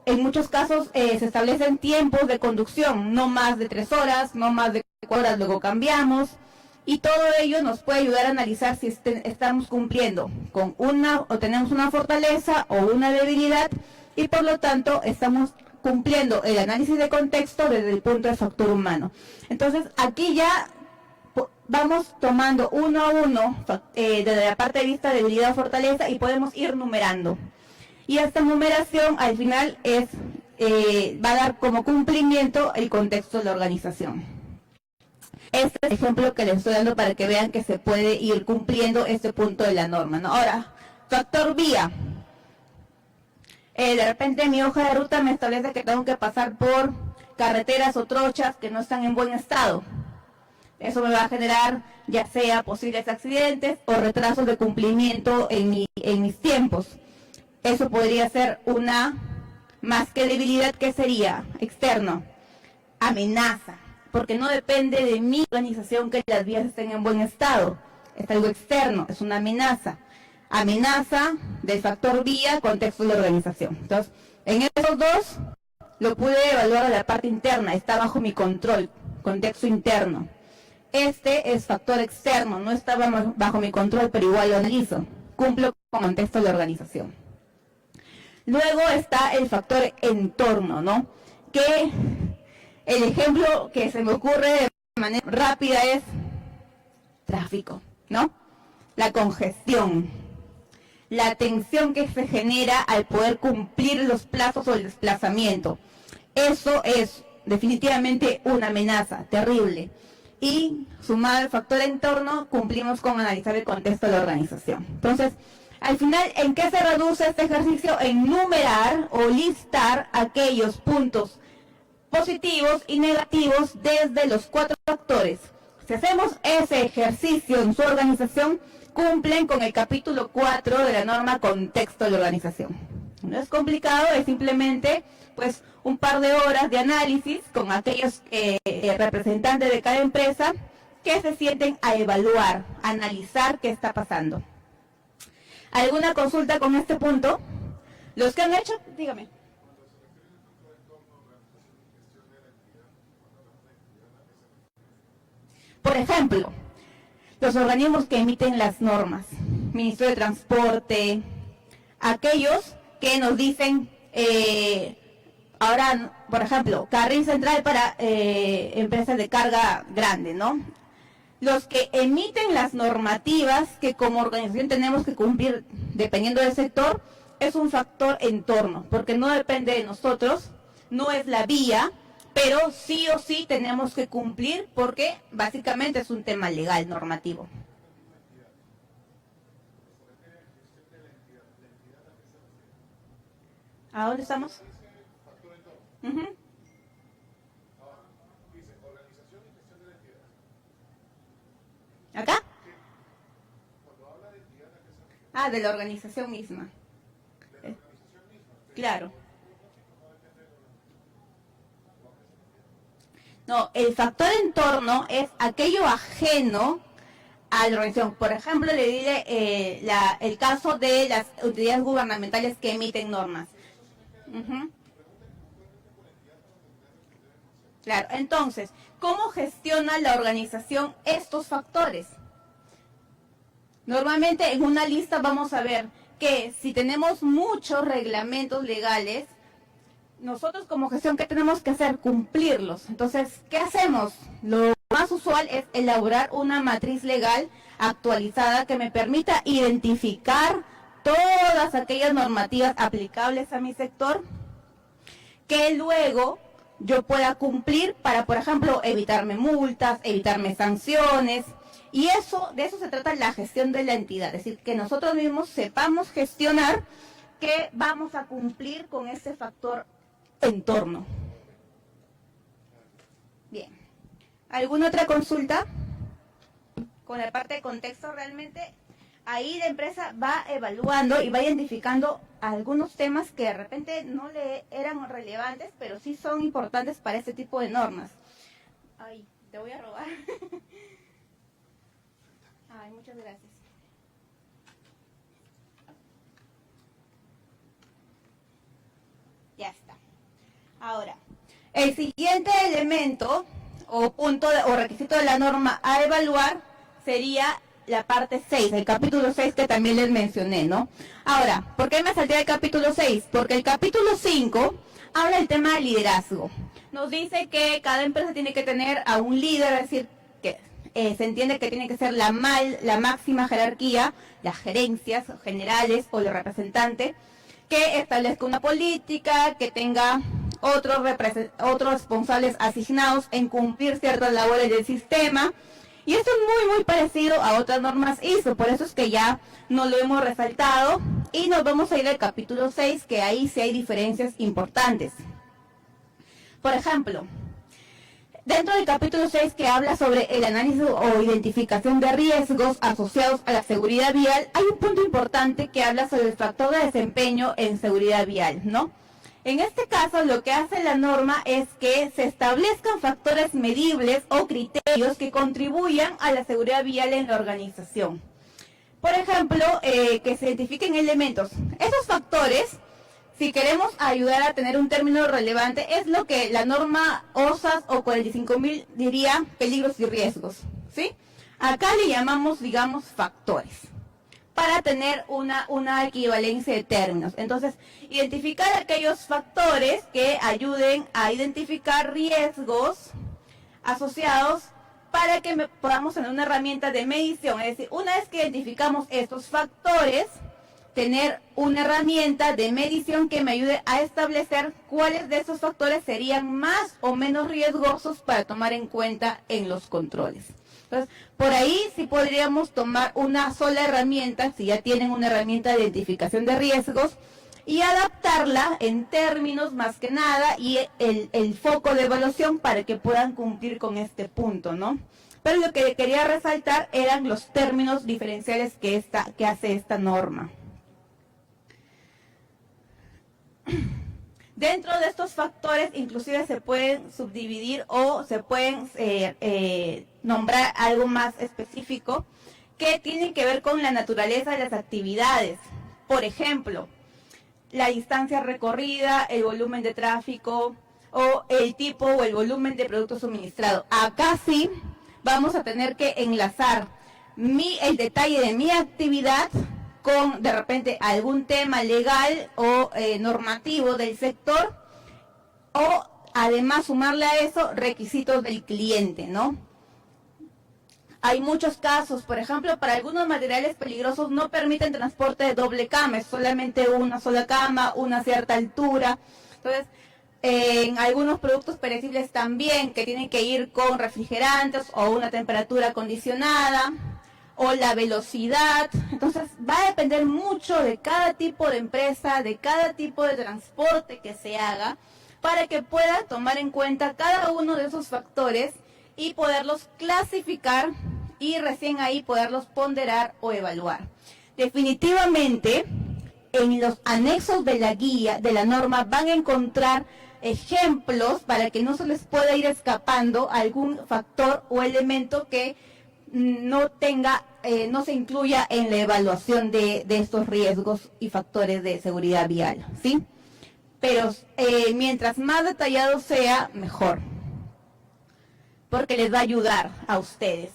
en muchos casos se establecen tiempos de conducción, no más de 3 horas, no más de 4 horas, luego cambiamos. Y todo ello nos puede ayudar a analizar si estamos cumpliendo con o tenemos una fortaleza o una debilidad, y por lo tanto estamos cumpliendo el análisis de contexto desde el punto de factor humano. Entonces, aquí ya vamos tomando uno a uno desde la parte de vista de debilidad o fortaleza y podemos ir numerando. Y esta numeración al final va a dar como cumplimiento el contexto de la organización. Este es el ejemplo que les estoy dando para que vean que se puede ir cumpliendo este punto de la norma, ¿no? Ahora, factor vía. De repente mi hoja de ruta me establece que tengo que pasar por carreteras o trochas que no están en buen estado. Eso me va a generar ya sea posibles accidentes o retrasos de cumplimiento en mis tiempos. Eso podría ser una, más que debilidad, ¿qué sería? Externo. Amenaza. Porque no depende de mi organización que las vías estén en buen estado. Es algo externo, es una amenaza. Amenaza del factor vía, contexto de la organización. Entonces, en esos dos lo pude evaluar a la parte interna, está bajo mi control, contexto interno. Este es factor externo, no está bajo mi control, pero igual lo analizo. Cumplo con contexto de la organización. Luego está el factor entorno, ¿no? Que el ejemplo que se me ocurre de manera rápida es tráfico, ¿no? La congestión, la tensión que se genera al poder cumplir los plazos o el desplazamiento. Eso es definitivamente una amenaza terrible. Y sumado al factor entorno, cumplimos con analizar el contexto de la organización. Entonces, al final, ¿en qué se reduce este ejercicio? En numerar o listar aquellos puntos positivos y negativos desde los 4 factores. Si hacemos ese ejercicio en su organización, cumplen con el capítulo 4 de la norma contexto de la organización. No es complicado, es simplemente pues un par de horas de análisis con aquellos representantes de cada empresa que se sienten a evaluar, a analizar qué está pasando. ¿Alguna consulta con este punto? Los que han hecho, dígame. Por ejemplo, los organismos que emiten las normas, Ministerio de Transporte, aquellos que nos dicen ahora, por ejemplo, carril central para empresas de carga grande, ¿no? Los que emiten las normativas que como organización tenemos que cumplir dependiendo del sector, es un factor entorno, porque no depende de nosotros, no es la vía, pero sí o sí tenemos que cumplir porque básicamente es un tema legal, normativo. ¿A dónde estamos? Uh-huh. ¿Acá? Ah, de la organización misma. Claro. No, el factor entorno es aquello ajeno a la organización. Por ejemplo, le diré el caso de las autoridades gubernamentales que emiten normas. Uh-huh. Claro, entonces, ¿cómo gestiona la organización estos factores? Normalmente en una lista vamos a ver que si tenemos muchos reglamentos legales, nosotros como gestión, ¿qué tenemos que hacer? Cumplirlos. Entonces, ¿qué hacemos? Lo más usual es elaborar una matriz legal actualizada que me permita identificar todas aquellas normativas aplicables a mi sector, que luego yo pueda cumplir para, por ejemplo, evitarme multas, evitarme sanciones. Y de eso se trata la gestión de la entidad, es decir, que nosotros mismos sepamos gestionar que vamos a cumplir con este factor entorno. Bien. ¿Alguna otra consulta? Con la parte de contexto, realmente ahí la empresa va evaluando y va identificando algunos temas que de repente no le eran relevantes, pero sí son importantes para este tipo de normas. Ay, te voy a robar. Ay, muchas gracias. Ya está. Ahora, el siguiente elemento o punto o requisito de la norma a evaluar sería la parte 6, el capítulo 6 que también les mencioné, ¿no? Ahora, ¿por qué me salté del capítulo 6? Porque el capítulo 5 habla del tema de liderazgo. Nos dice que cada empresa tiene que tener a un líder, es decir, que se entiende que tiene que ser la máxima jerarquía, las gerencias generales o el representante, que establezca una política, que tenga otros responsables asignados en cumplir ciertas labores del sistema. Y esto es muy parecido a otras normas ISO, por eso es que ya no lo hemos resaltado. Y nos vamos a ir al capítulo 6, que ahí sí hay diferencias importantes. Por ejemplo, dentro del capítulo 6 que habla sobre el análisis o identificación de riesgos asociados a la seguridad vial, hay un punto importante que habla sobre el factor de desempeño en seguridad vial, ¿no? En este caso, lo que hace la norma es que se establezcan factores medibles o criterios que contribuyan a la seguridad vial en la organización. Por ejemplo, que se identifiquen elementos. Esos factores, si queremos ayudar a tener un término relevante, es lo que la norma OSAS o 45.000 diría peligros y riesgos, ¿sí? Acá le llamamos, digamos, factores, para tener una equivalencia de términos. Entonces, identificar aquellos factores que ayuden a identificar riesgos asociados para que podamos tener una herramienta de medición. Es decir, una vez que identificamos estos factores, tener una herramienta de medición que me ayude a establecer cuáles de esos factores serían más o menos riesgosos para tomar en cuenta en los controles. Entonces, por ahí sí podríamos tomar una sola herramienta, si ya tienen una herramienta de identificación de riesgos, y adaptarla en términos más que nada y el foco de evaluación para que puedan cumplir con este punto, ¿no? Pero lo que quería resaltar eran los términos diferenciales que hace esta norma. Dentro de estos factores, inclusive se pueden subdividir o se pueden nombrar algo más específico que tiene que ver con la naturaleza de las actividades. Por ejemplo, la distancia recorrida, el volumen de tráfico o el tipo o el volumen de producto suministrado. Acá sí vamos a tener que enlazar el detalle de mi actividad con de repente algún tema legal o normativo del sector, o además sumarle a eso requisitos del cliente, ¿no? Hay muchos casos, por ejemplo, para algunos materiales peligrosos no permiten transporte de doble cama, es solamente una sola cama, una cierta altura. Entonces, en algunos productos perecibles también, que tienen que ir con refrigerantes o una temperatura acondicionada, o la velocidad. Entonces, va a depender mucho de cada tipo de empresa, de cada tipo de transporte que se haga, para que pueda tomar en cuenta cada uno de esos factores y poderlos clasificar y recién ahí poderlos ponderar o evaluar. Definitivamente, en los anexos de la guía, de la norma, van a encontrar ejemplos para que no se les pueda ir escapando algún factor o elemento que no tenga, no se incluya en la evaluación de estos riesgos y factores de seguridad vial, ¿sí? Pero mientras más detallado sea, mejor, porque les va a ayudar a ustedes.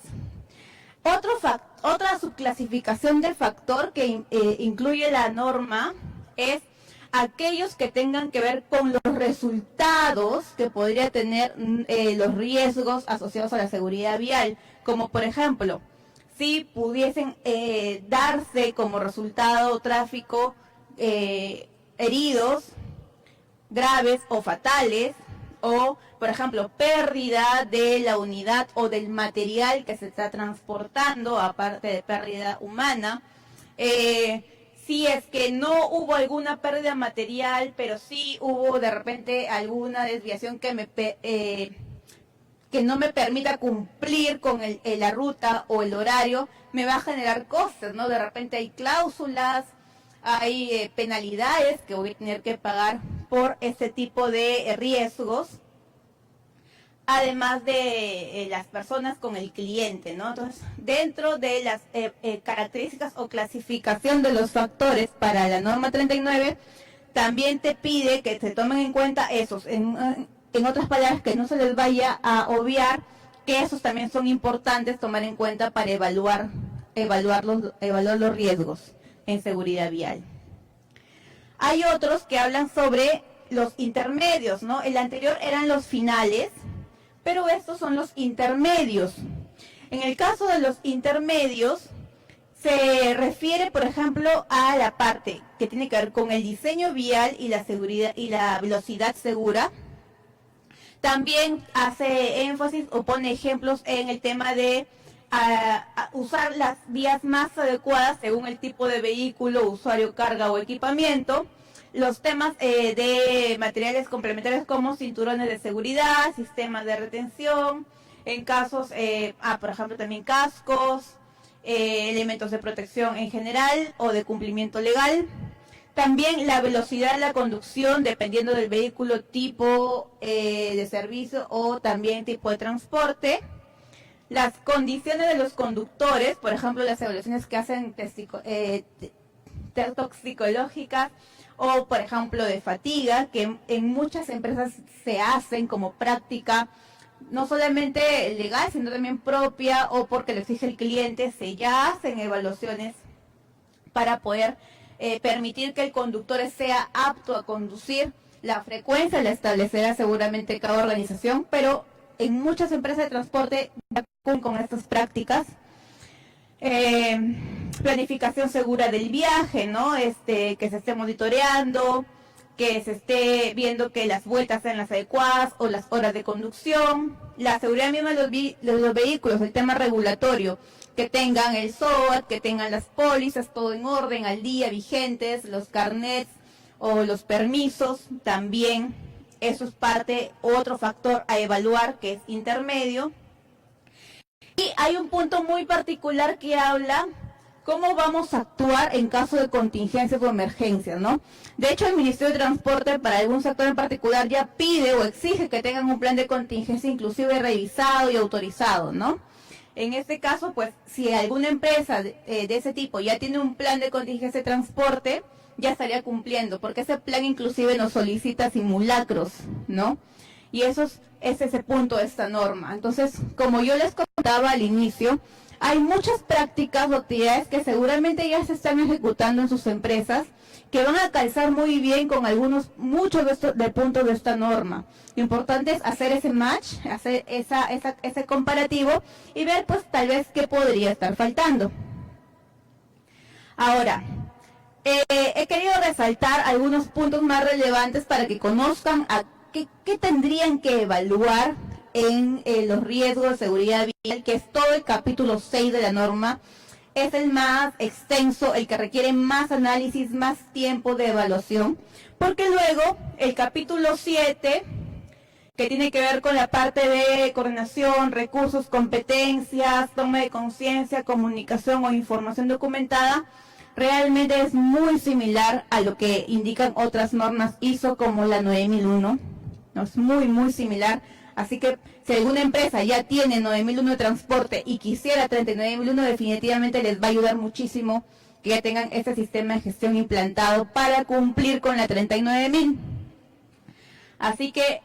Otra subclasificación del factor que incluye la norma es aquellos que tengan que ver con los resultados que podría tener los riesgos asociados a la seguridad vial, como por ejemplo, si pudiesen darse como resultado tráfico heridos graves o fatales, o por ejemplo pérdida de la unidad o del material que se está transportando, aparte de pérdida humana. Si es que no hubo alguna pérdida material, pero sí hubo de repente alguna desviación que no me permita cumplir con la ruta o el horario, me va a generar costes, ¿no? De repente hay cláusulas, hay penalidades que voy a tener que pagar por este tipo de riesgos, además de las personas con el cliente, ¿no? Entonces, dentro de las características o clasificación de los factores para la norma 39, también te pide que se tomen en cuenta esos, en otras palabras, que no se les vaya a obviar que esos también son importantes tomar en cuenta para evaluar los riesgos en seguridad vial. Hay otros que hablan sobre los intermedios, ¿no? El anterior eran los finales, pero estos son los intermedios. En el caso de los intermedios, se refiere, por ejemplo, a la parte que tiene que ver con el diseño vial y la seguridad y la velocidad segura. También hace énfasis o pone ejemplos en el tema de usar las vías más adecuadas según el tipo de vehículo, usuario, carga o equipamiento. Los temas de materiales complementarios como cinturones de seguridad, sistemas de retención, en casos, por ejemplo, también cascos, elementos de protección en general o de cumplimiento legal. También la velocidad de la conducción, dependiendo del vehículo, tipo de servicio o también tipo de transporte. Las condiciones de los conductores, por ejemplo, las evaluaciones que hacen toxicológicas o, por ejemplo, de fatiga, que en muchas empresas se hacen como práctica, no solamente legal, sino también propia o porque lo exige el cliente, ya hacen evaluaciones para poder permitir que el conductor sea apto a conducir. La frecuencia la establecerá seguramente cada organización, pero en muchas empresas de transporte cumplen con estas prácticas. Planificación segura del viaje, ¿no? Que se esté monitoreando, que se esté viendo que las vueltas sean las adecuadas o las horas de conducción. La seguridad misma de los vehículos, el tema regulatorio, que tengan el SOAT, que tengan las pólizas, todo en orden, al día, vigentes, los carnets o los permisos, también eso es otro factor a evaluar que es intermedio. Y hay un punto muy particular que habla cómo vamos a actuar en caso de contingencias o emergencias, ¿no? De hecho, el Ministerio de Transporte para algún sector en particular ya pide o exige que tengan un plan de contingencia inclusive revisado y autorizado, ¿no? En este caso, pues, si alguna empresa de ese tipo ya tiene un plan de contingencia de transporte, ya estaría cumpliendo, porque ese plan inclusive nos solicita simulacros, ¿no? Y es ese punto de esta norma. Entonces, como yo les contaba al inicio, hay muchas prácticas o actividades que seguramente ya se están ejecutando en sus empresas que van a calzar muy bien con muchos de puntos de esta norma. Lo importante es hacer ese match, hacer ese comparativo y ver pues tal vez qué podría estar faltando. Ahora, he querido resaltar algunos puntos más relevantes para que conozcan a qué tendrían que evaluar en los riesgos de seguridad vial, que es todo el capítulo 6 de la norma. Es el más extenso, el que requiere más análisis, más tiempo de evaluación, porque luego el capítulo 7, que tiene que ver con la parte de coordinación, recursos, competencias, toma de conciencia, comunicación o información documentada, realmente es muy similar a lo que indican otras normas ISO como la 9001, ¿no? Es muy similar. Así que si alguna empresa ya tiene 9001 de transporte y quisiera 39001, definitivamente les va a ayudar muchísimo que ya tengan este sistema de gestión implantado para cumplir con la 39000. Así que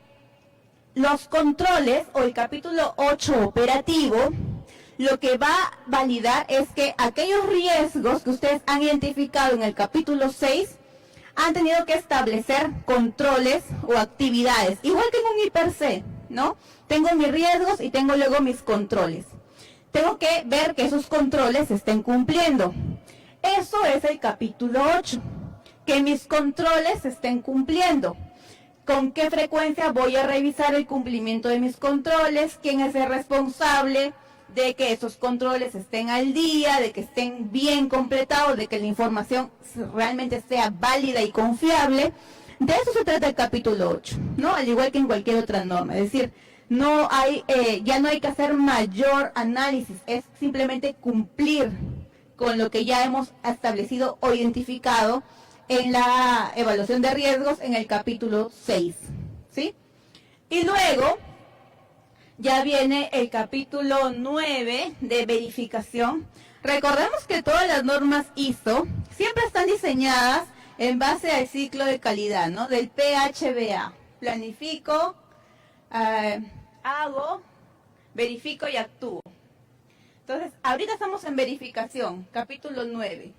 los controles o el capítulo 8 operativo, lo que va a validar es que aquellos riesgos que ustedes han identificado en el capítulo 6 han tenido que establecer controles o actividades, igual que en un IPRC, ¿no? Tengo mis riesgos y tengo luego mis controles. Tengo que ver que esos controles se estén cumpliendo. Eso es el capítulo 8, que mis controles se estén cumpliendo. ¿Con qué frecuencia voy a revisar el cumplimiento de mis controles? ¿Quién es el responsable de que esos controles estén al día, de que estén bien completados, de que la información realmente sea válida y confiable? De eso se trata el capítulo 8, ¿no? Al igual que en cualquier otra norma. Es decir, no hay, ya no hay que hacer mayor análisis, es simplemente cumplir con lo que ya hemos establecido o identificado en la evaluación de riesgos en el capítulo 6, ¿sí? Y luego ya viene el capítulo 9 de verificación. Recordemos que todas las normas ISO siempre están diseñadas en base al ciclo de calidad, ¿no? Del PHBA. Planifico, hago, verifico y actúo. Entonces, ahorita estamos en verificación, capítulo 9.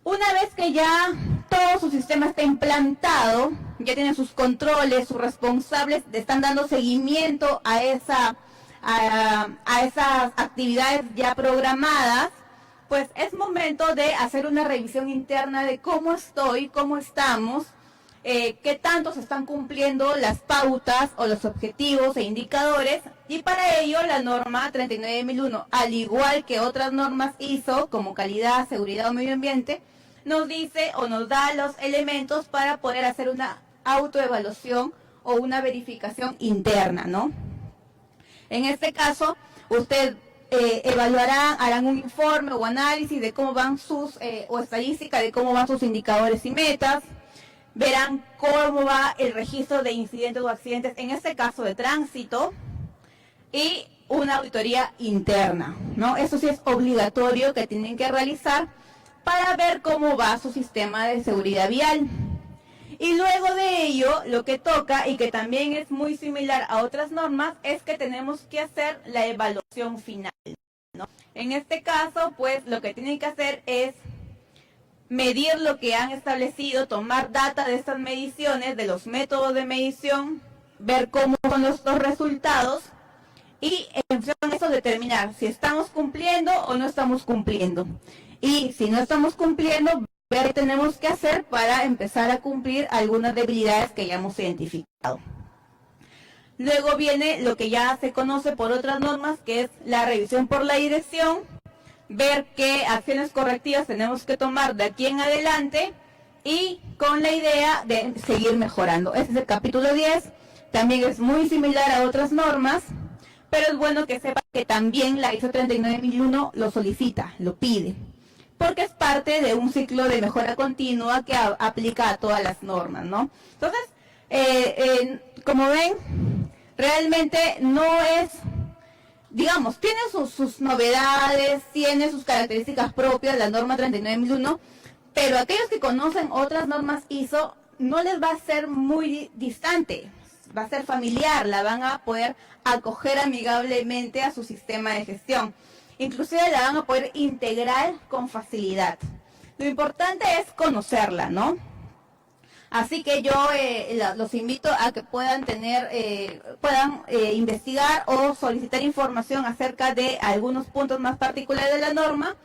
Una vez que ya todo su sistema está implantado, ya tienen sus controles, sus responsables, están dando seguimiento a esas actividades ya programadas, pues es momento de hacer una revisión interna de cómo estoy, cómo estamos, qué tanto se están cumpliendo las pautas o los objetivos e indicadores, y para ello la norma 39001, al igual que otras normas ISO como calidad, seguridad o medio ambiente, nos dice o nos da los elementos para poder hacer una autoevaluación o una verificación interna, ¿no? En este caso, usted evaluarán, harán un informe o análisis de cómo van sus, o estadística de cómo van sus indicadores y metas, verán cómo va el registro de incidentes o accidentes, en este caso de tránsito, y una auditoría interna, ¿no? Eso sí es obligatorio que tienen que realizar para ver cómo va su sistema de seguridad vial. Y luego de ello, lo que toca, y que también es muy similar a otras normas, es que tenemos que hacer la evaluación final, ¿no? En este caso, pues, lo que tienen que hacer es medir lo que han establecido, tomar data de estas mediciones, de los métodos de medición, ver cómo son los resultados, y en función de eso determinar si estamos cumpliendo o no estamos cumpliendo. Y si no estamos cumpliendo, ver qué tenemos que hacer para empezar a cumplir algunas debilidades que ya hemos identificado. Luego viene lo que ya se conoce por otras normas, que es la revisión por la dirección, ver qué acciones correctivas tenemos que tomar de aquí en adelante y con la idea de seguir mejorando. Ese es el capítulo 10, también es muy similar a otras normas, pero es bueno que sepa que también la ISO 39001 lo solicita, lo pide, porque es parte de un ciclo de mejora continua que aplica a todas las normas, ¿no? Entonces, como ven, realmente no es, digamos, tiene sus novedades, tiene sus características propias, la norma 39001, pero aquellos que conocen otras normas ISO no les va a ser muy distante. va a ser familiar, la van a poder acoger amigablemente a su sistema de gestión. Inclusive la van a poder integrar con facilidad. Lo importante es conocerla, ¿no? Así que yo los invito a que puedan investigar o solicitar información acerca de algunos puntos más particulares de la norma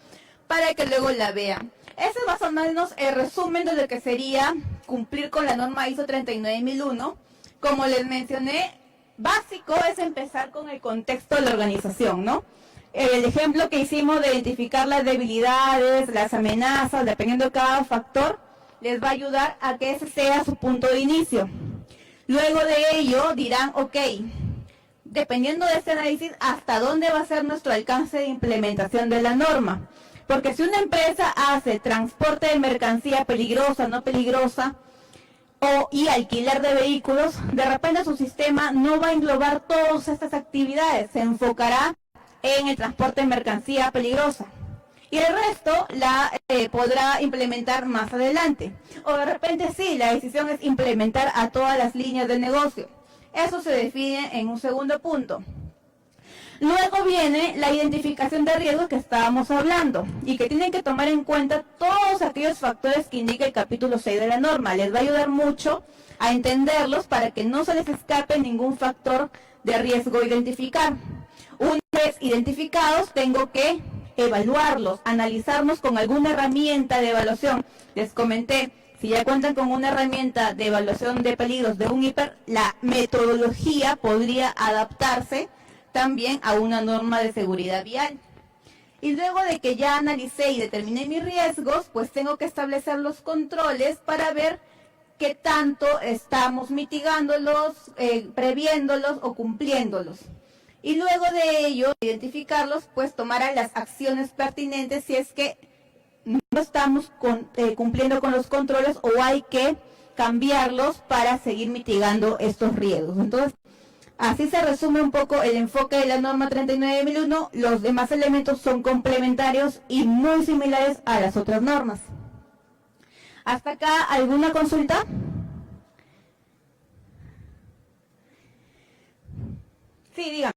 para que luego la vean. Ese es más o menos el resumen de lo que sería cumplir con la norma ISO 39001. Como les mencioné, básico es empezar con el contexto de la organización, ¿no? El ejemplo que hicimos de identificar las debilidades, las amenazas, dependiendo de cada factor, les va a ayudar a que ese sea su punto de inicio. Luego de ello dirán, ok, dependiendo de este análisis, ¿hasta dónde va a ser nuestro alcance de implementación de la norma? Porque si una empresa hace transporte de mercancía peligrosa, no peligrosa, y alquiler de vehículos, de repente su sistema no va a englobar todas estas actividades, se enfocará en el transporte de mercancía peligrosa. Y el resto la podrá implementar más adelante. O de repente sí, la decisión es implementar a todas las líneas de negocio. Eso se define en un segundo punto. Luego viene la identificación de riesgos que estábamos hablando y que tienen que tomar en cuenta todos aquellos factores que indica el capítulo 6 de la norma. Les va a ayudar mucho a entenderlos para que no se les escape ningún factor de riesgo a identificar. Una vez identificados, tengo que evaluarlos, analizarlos con alguna herramienta de evaluación. Les comenté, si ya cuentan con una herramienta de evaluación de peligros de un hiper, la metodología podría adaptarse también a una norma de seguridad vial. Y luego de que ya analicé y determiné mis riesgos, pues tengo que establecer los controles para ver qué tanto estamos mitigándolos, previéndolos o cumpliéndolos. Y luego de ello, identificarlos, pues tomarán las acciones pertinentes si es que no estamos cumpliendo con los controles o hay que cambiarlos para seguir mitigando estos riesgos. Entonces, así se resume un poco el enfoque de la norma 39001. Los demás elementos son complementarios y muy similares a las otras normas. ¿Hasta acá alguna consulta? Sí, dígame.